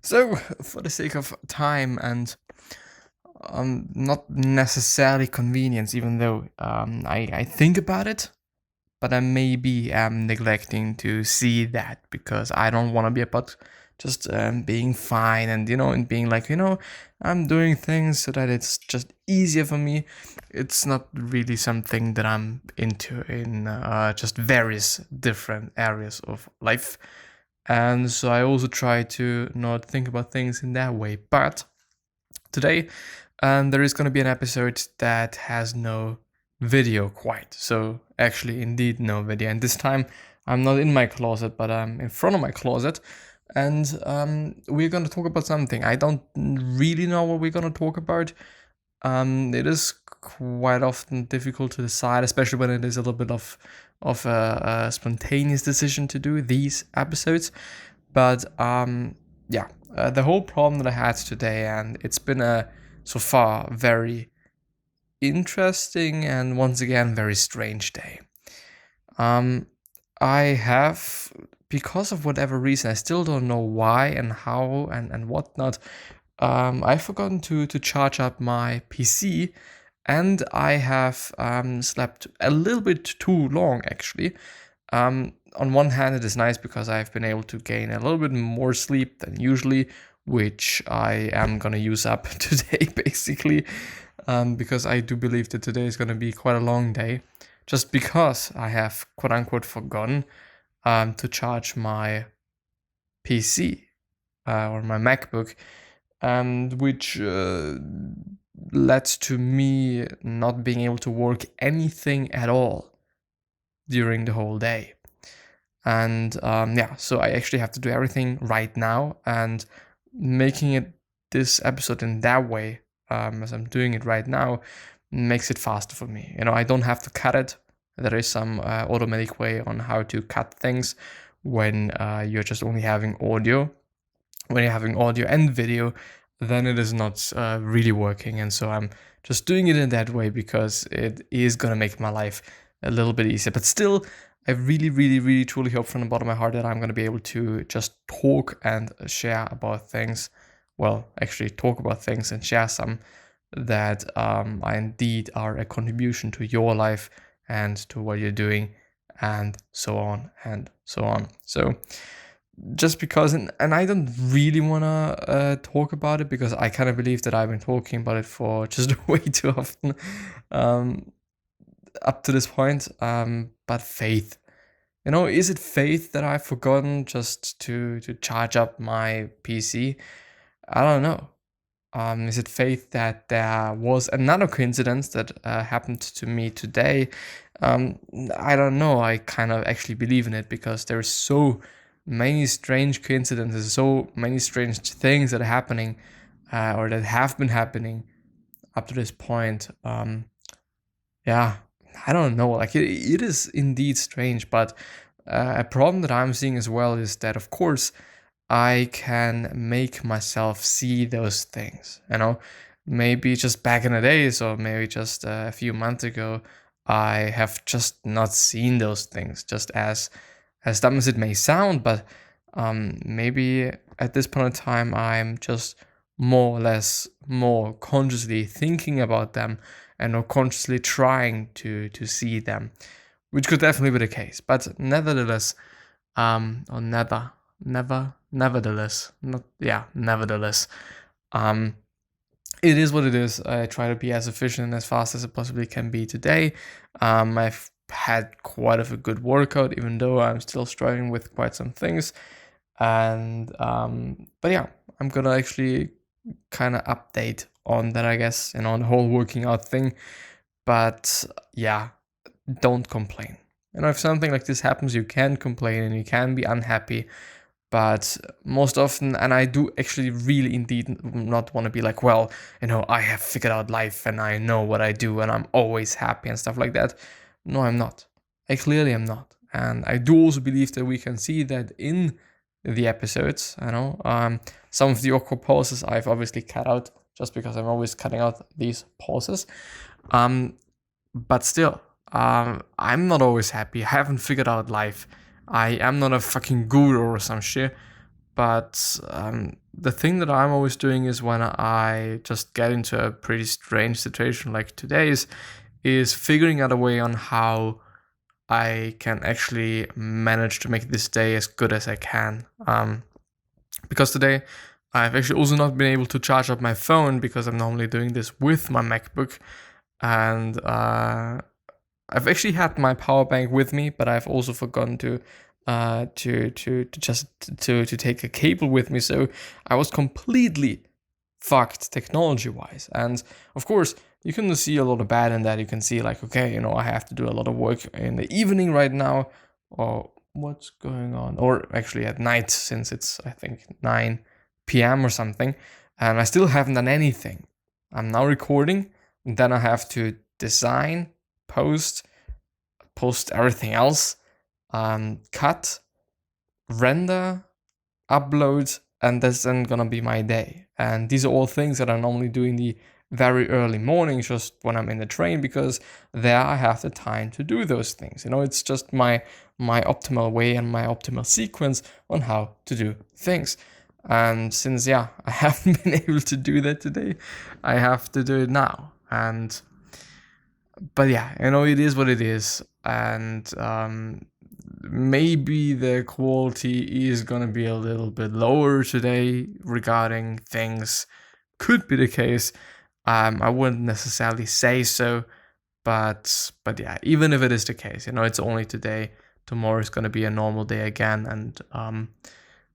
So, for the sake of time and not necessarily convenience, even though I think about it, but I maybe am neglecting to see that because I don't want to be about just being fine and, and being like, I'm doing things so that it's just easier for me. It's not really something that I'm into in just various different areas of life. And so I also try to not think about things in that way. But today, there is going to be an episode that has no video quite. So actually, indeed, no video. And this time, I'm not in my closet, but I'm in front of my closet. And we're going to talk about something. I don't really know what we're going to talk about. It is quite often difficult to decide, especially when it is a little bit of a spontaneous decision to do these episodes. But the whole problem that I had today, and it's been a so far very interesting and once again very strange day. I have, because of whatever reason, I still don't know why and how and whatnot. I've forgotten to charge up my PC, and I have slept a little bit too long actually. On one hand, it is nice because I've been able to gain a little bit more sleep than usually, which I am gonna use up today basically, because I do believe that today is gonna be quite a long day, just because I have quote unquote forgotten to charge my PC or my MacBook, and which led to me not being able to work anything at all during the whole day. And so I actually have to do everything right now, and making it this episode in that way, as I'm doing it right now, makes it faster for me. I don't have to cut it. There is some automatic way on how to cut things when you're just only having audio. When you're having audio and video, then it is not really working. And so I'm just doing it in that way because it is going to make my life a little bit easier. But still, I really, really, really, truly hope from the bottom of my heart that I'm going to be able to just talk and share about things. Well, actually talk about things and share some that indeed are a contribution to your life and to what you're doing, and so on and so on. So just because, and I don't really want to talk about it because I kind of believe that I've been talking about it for just way too often up to this point. But faith, is it faith that I've forgotten just to charge up my PC? I don't know. Is it faith that there was another coincidence that happened to me today? I don't know. I kind of actually believe in it because there's so many strange coincidences, so many strange things that are happening or that have been happening up to this point. I don't know. Like it is indeed strange, but a problem that I'm seeing as well is that, of course, I can make myself see those things. Maybe just back in the days, or maybe just a few months ago, I have just not seen those things. Just as dumb as it may sound, but maybe at this point in time, I'm just more or less more consciously thinking about them and not consciously trying to see them, which could definitely be the case. But nevertheless, nevertheless, it is what it is. I try to be as efficient and as fast as it possibly can be today. I've had quite of a good workout, even though I'm still struggling with quite some things. And but yeah, I'm gonna actually kind of update on that, I guess, on the whole working out thing. But yeah, don't complain. If something like this happens, you can complain and you can be unhappy. But most often, and I do actually really indeed not want to be like, well, I have figured out life and I know what I do and I'm always happy and stuff like that. No, I'm not. I clearly am not. And I do also believe that we can see that in the episodes. Some of the awkward pauses I've obviously cut out just because I'm always cutting out these pauses. But still, I'm not always happy. I haven't figured out life. I am not a fucking guru or some shit, But the thing that I'm always doing is when I just get into a pretty strange situation like today's, is figuring out a way on how I can actually manage to make this day as good as I can. Because today I've actually also not been able to charge up my phone because I'm normally doing this with my MacBook, and I've actually had my power bank with me, but I've also forgotten to take a cable with me, so I was completely fucked technology wise. And of course, you can see a lot of bad in that. You can see like, okay, I have to do a lot of work in the evening right now, or what's going on, or actually at night, since it's I think 9 p.m. or something, and I still haven't done anything. I'm now recording, and then I have to design, post everything else, cut, render, upload, and that's then gonna be my day. And these are all things that I normally do in the very early morning, just when I'm in the train, because there I have the time to do those things. It's just my optimal way and my optimal sequence on how to do things. And since I haven't been able to do that today, I have to do it now. But it is what it is. And maybe the quality is gonna be a little bit lower today regarding things. Could be the case. I wouldn't necessarily say so, but even if it is the case, it's only today. Tomorrow is gonna be a normal day again, and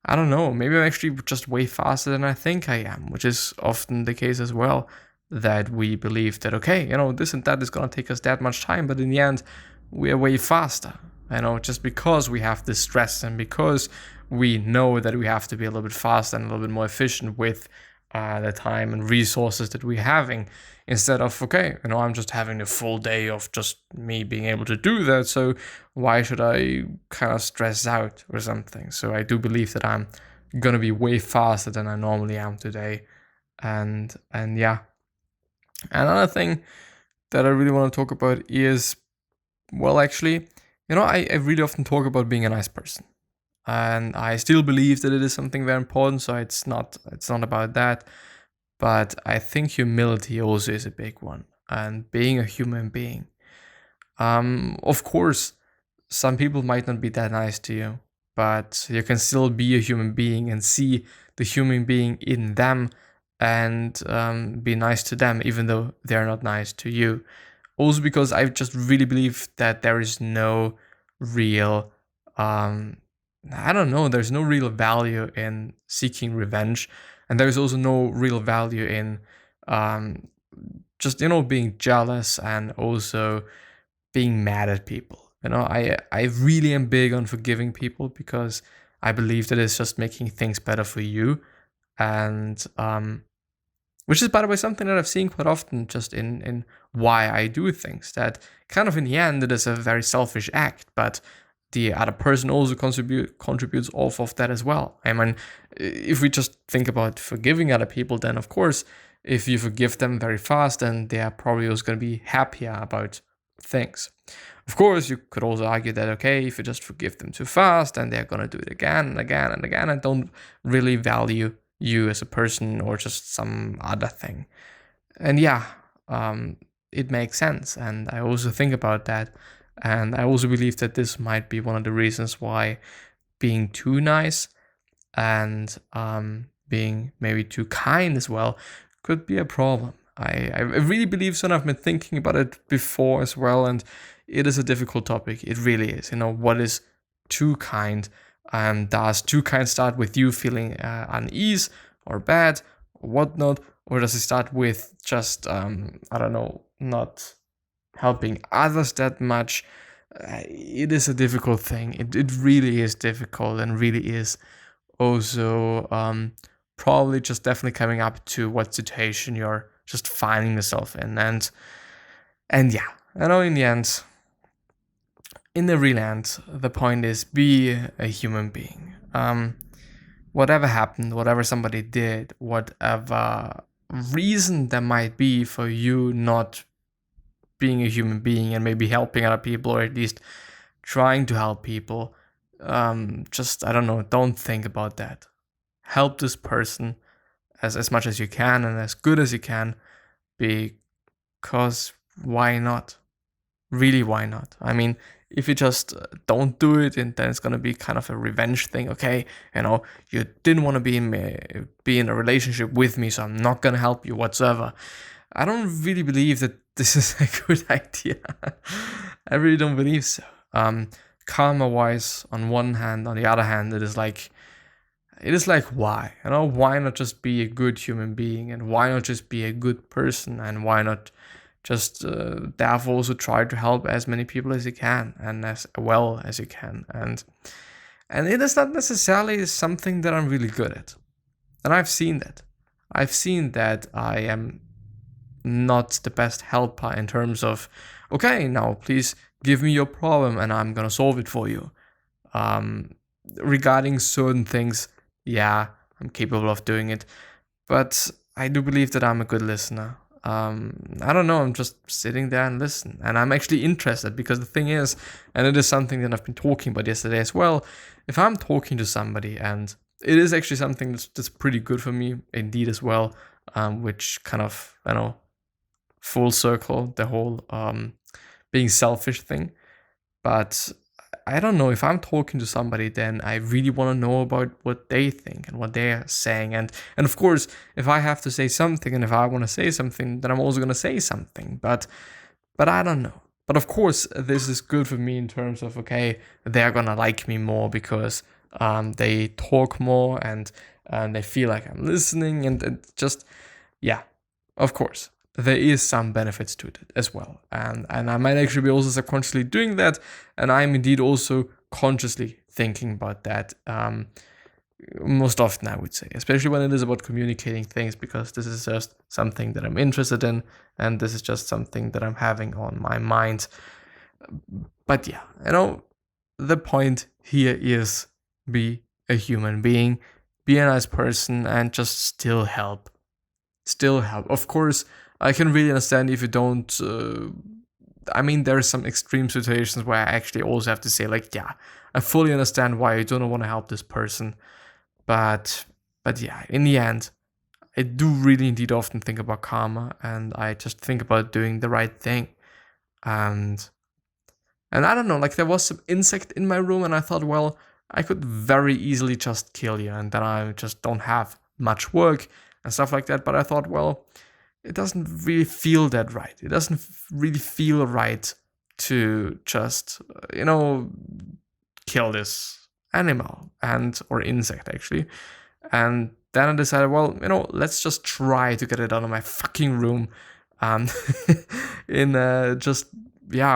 I don't know. Maybe I'm actually just way faster than I think I am, which is often the case as well. That we believe that this and that is gonna take us that much time, but in the end, we are way faster. Just because we have this stress and because we know that we have to be a little bit faster and a little bit more efficient with the time and resources that we're having, instead of I'm just having a full day of just me being able to do that, so why should I kind of stress out or something? So I do believe that I'm gonna be way faster than I normally am today. And another thing that I really want to talk about is, well, actually, I really often talk about being a nice person, and I still believe that it is something very important. So it's not about that, but I think humility also is a big one, and being a human being. Of course, some people might not be that nice to you, but you can still be a human being and see the human being in them, and be nice to them, even though they're not nice to you. Also because I just really believe that there is no real, there's no real value in seeking revenge. And there's also no real value in just, being jealous and also being mad at people. I really am big on forgiving people because I believe that it's just making things better for you. And which is, by the way, something that I've seen quite often just in why I do things, that kind of in the end it is a very selfish act, but the other person also contributes off of that as well. I mean, if we just think about forgiving other people, then of course, if you forgive them very fast, then they are probably also going to be happier about things. Of course, you could also argue that, if you just forgive them too fast, then they're going to do it again and again and again, and don't really value you as a person or just some other thing. And it makes sense. And I also think about that. And I also believe that this might be one of the reasons why being too nice and being maybe too kind as well could be a problem. I really believe so, and I've been thinking about it before as well, and it is a difficult topic. It really is. What is too kind? Does too kind start with you feeling unease or bad or whatnot? Or does it start with just, not helping others that much? It is a difficult thing. It really is difficult, and really is also probably just definitely coming up to what situation you're just finding yourself in. And in the end, in the real end, the point is be a human being. Whatever happened, whatever somebody did, whatever reason there might be for you not being a human being and maybe helping other people, or at least trying to help people, don't think about that. help this person as much as you can and as good as you can, because why not? Really, why not? I mean, if you just don't do it, and then it's gonna be kind of a revenge thing. Okay, you didn't want to be in a relationship with me, so I'm not gonna help you whatsoever. I don't really believe that this is a good idea. I really don't believe so. Karma-wise, on one hand, on the other hand, it is like, why? Why not just be a good human being, and why not just be a good person, and why not just therefore also try to help as many people as you can and as well as you can. And it is not necessarily something that I'm really good at. And I've seen that. I am not the best helper in terms of, okay, now please give me your problem and I'm gonna solve it for you. Regarding certain things, yeah, I'm capable of doing it, but I do believe that I'm a good listener. I don't know, I'm just sitting there and listen, and I'm actually interested, because the thing is, and it is something that I've been talking about yesterday as well, if I'm talking to somebody, and it is actually something that's pretty good for me indeed as well, which kind of, full circle the whole being selfish thing. But I don't know, if I'm talking to somebody, then I really want to know about what they think and what they're saying. And of course, if I have to say something, and if I want to say something, then I'm also going to say something. But I don't know. But of course, this is good for me in terms of, okay, they're going to like me more because they talk more, and they feel like I'm listening, and just, yeah, of course. There is some benefits to it as well. And I might actually be also subconsciously doing that. And I'm indeed also consciously thinking about that most often, I would say, especially when it is about communicating things, because this is just something that I'm interested in. And this is just something that I'm having on my mind. But yeah, the point here is, be a human being, be a nice person, and just still help. Of course, I can really understand if you don't. There are some extreme situations where I actually also have to say, like, yeah, I fully understand why you don't want to help this person. But yeah, in the end, I do really indeed often think about karma, and I just think about doing the right thing. And I don't know, like, there was some insect in my room, and I thought, well, I could very easily just kill you, and then I just don't have much work and stuff like that. But I thought, well, it doesn't really feel that right. It doesn't really feel right to just, kill this animal or insect, actually. And then I decided, well, let's just try to get it out of my fucking room in a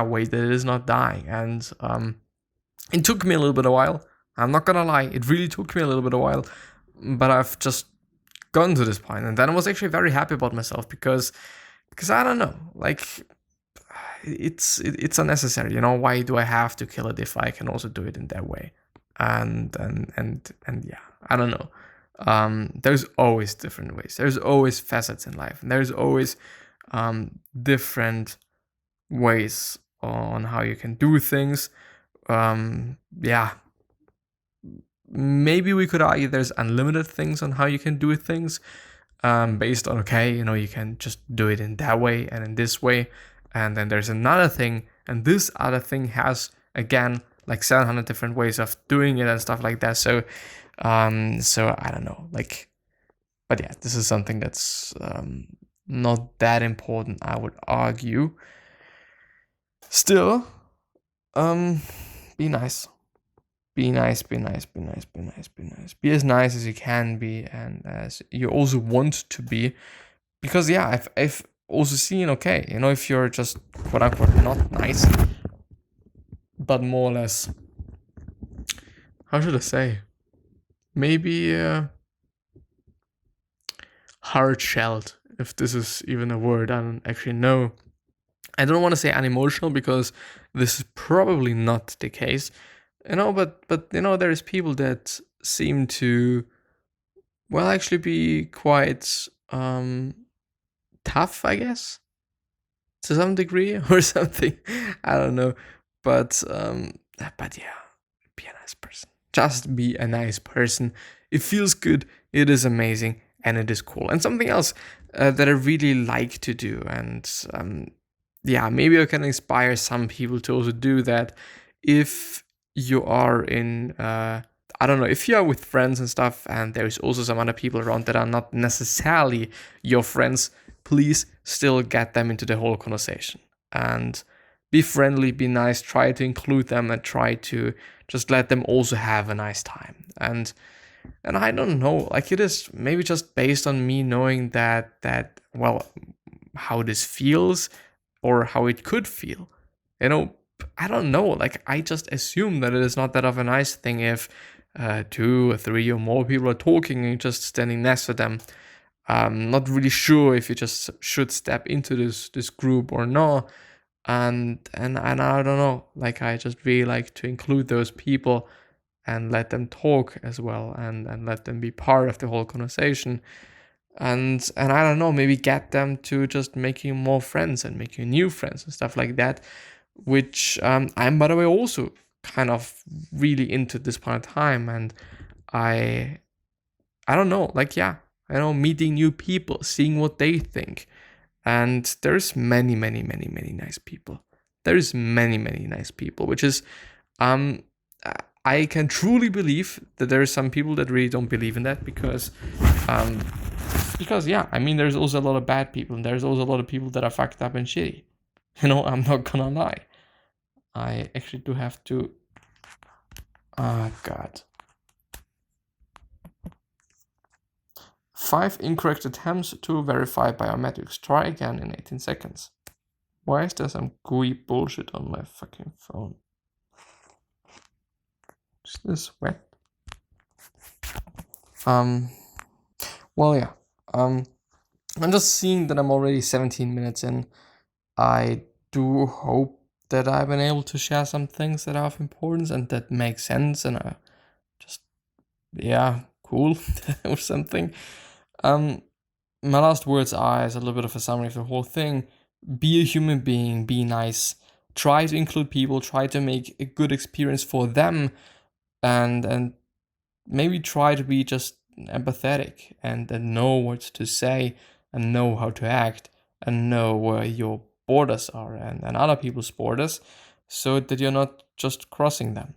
way that it is not dying. And it took me a little bit of a while. I'm not gonna lie, it really took me a little bit of a while, but I've just gotten to this point, and then I was actually very happy about myself, because I don't know, like, it's unnecessary. Why do I have to kill it if I can also do it in that way? And yeah, I don't know. There's always different ways. There's always facets in life, and there's always different ways on how you can do things. Yeah. Maybe we could argue there's unlimited things on how you can do things, based on, okay, you can just do it in that way and in this way. And then there's another thing, and this other thing has, again, like 700 different ways of doing it and stuff like that. So I don't know, like, but yeah, this is something that's not that important, I would argue. Still, be nice. Be nice. Be as nice as you can be, and as you also want to be. Because yeah, I've also seen, okay, if you're just quote unquote not nice, but more or less, how should I say, maybe hard-shelled, if this is even a word. I don't actually know. I don't want to say unemotional, because this is probably not the case. But there's people that seem to, well, actually be quite tough, I guess, to some degree, or something. I don't know. But yeah, be a nice person. Just be a nice person. It feels good. it is amazing and it is cool. And something else that I really like to do, and maybe I can inspire some people to also do that. If you are in, I don't know, if you are with friends and stuff, and there's also some other people around that are not necessarily your friends, please still get them into the whole conversation and be friendly, be nice, try to include them, and try to just let them also have a nice time. And I don't know, like, it is maybe just based on me knowing that well, how this feels or how it could feel. I don't know, like, I just assume that it is not that of a nice thing if 2 or 3 or more people are talking and you're just standing next to them. Not really sure if you just should step into this group or not. And I don't know, like, I just really like to include those people and let them talk as well, and let them be part of the whole conversation. And I don't know, maybe get them to just making more friends and making new friends and stuff like that, which I'm, by the way, also kind of really into this point of time. And I don't know, like, meeting new people, seeing what they think. And there's many nice people. There's many nice people, which is I can truly believe that there are some people that really don't believe in that, because there's also a lot of bad people, and there's also a lot of people that are fucked up and shitty. I'm not gonna lie. I actually do have to. God. 5 incorrect attempts to verify biometrics. Try again in 18 seconds. Why is there some gooey bullshit on my fucking phone? Is this wet? Well, yeah. I'm just seeing that I'm already 17 minutes in. I do hope that I've been able to share some things that are of importance and that make sense, and are just, cool or something. My last words are as a little bit of a summary of the whole thing. Be a human being, be nice, try to include people, try to make a good experience for them, and maybe try to be just empathetic and know what to say and know how to act and know where your borders are and other people's borders, so that you're not just crossing them.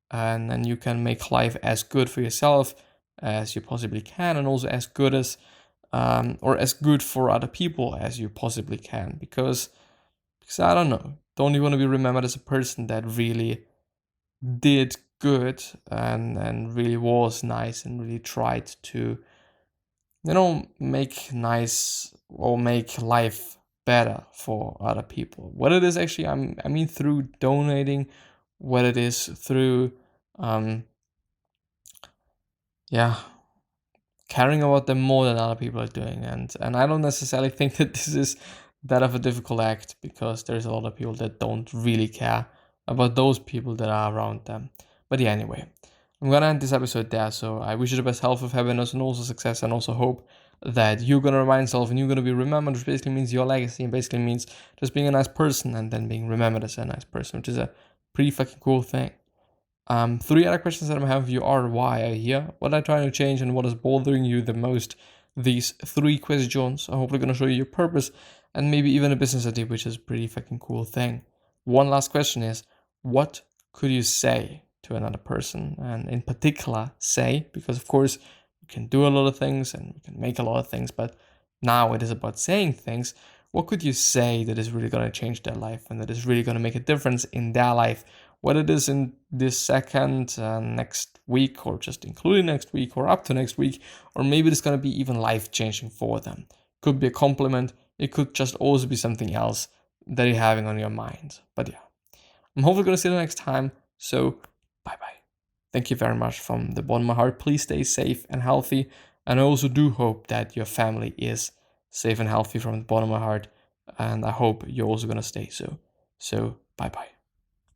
And then you can make life as good for yourself as you possibly can, and also as good as or as good for other people as you possibly can, because I don't know, don't you want to be remembered as a person that really did good and really was nice and really tried to make nice or make life better for other people, what it is actually, I mean through donating, what it is through caring about them more than other people are doing. And I don't necessarily think that this is that of a difficult act, because there's a lot of people that don't really care about those people that are around them. But yeah, anyway, I'm gonna end this episode there. So I wish you the best health of happiness and also success, and also hope that you're gonna remind yourself and you're gonna be remembered, which basically means your legacy, and basically means just being a nice person and then being remembered as a nice person, which is a pretty fucking cool thing. 3 other questions that I have for you are: why are you here? What are you trying to change? And what is bothering you the most? These 3 questions are hopefully going to show you your purpose and maybe even a business idea, which is a pretty fucking cool thing. One last question is: what could you say to another person? And in particular, say, because of course you can do a lot of things and you can make a lot of things, but now it is about saying things. What could you say that is really going to change their life and that is really going to make a difference in their life? What it is in this second, next week, or just including next week, or up to next week, or maybe it's going to be even life-changing for them. Could be a compliment. It could just also be something else that you're having on your mind. But yeah, I'm hopefully going to see you next time. So bye-bye. Thank you very much from the bottom of my heart. Please stay safe and healthy. And I also do hope that your family is safe and healthy from the bottom of my heart. And I hope you're also going to stay so. So bye-bye.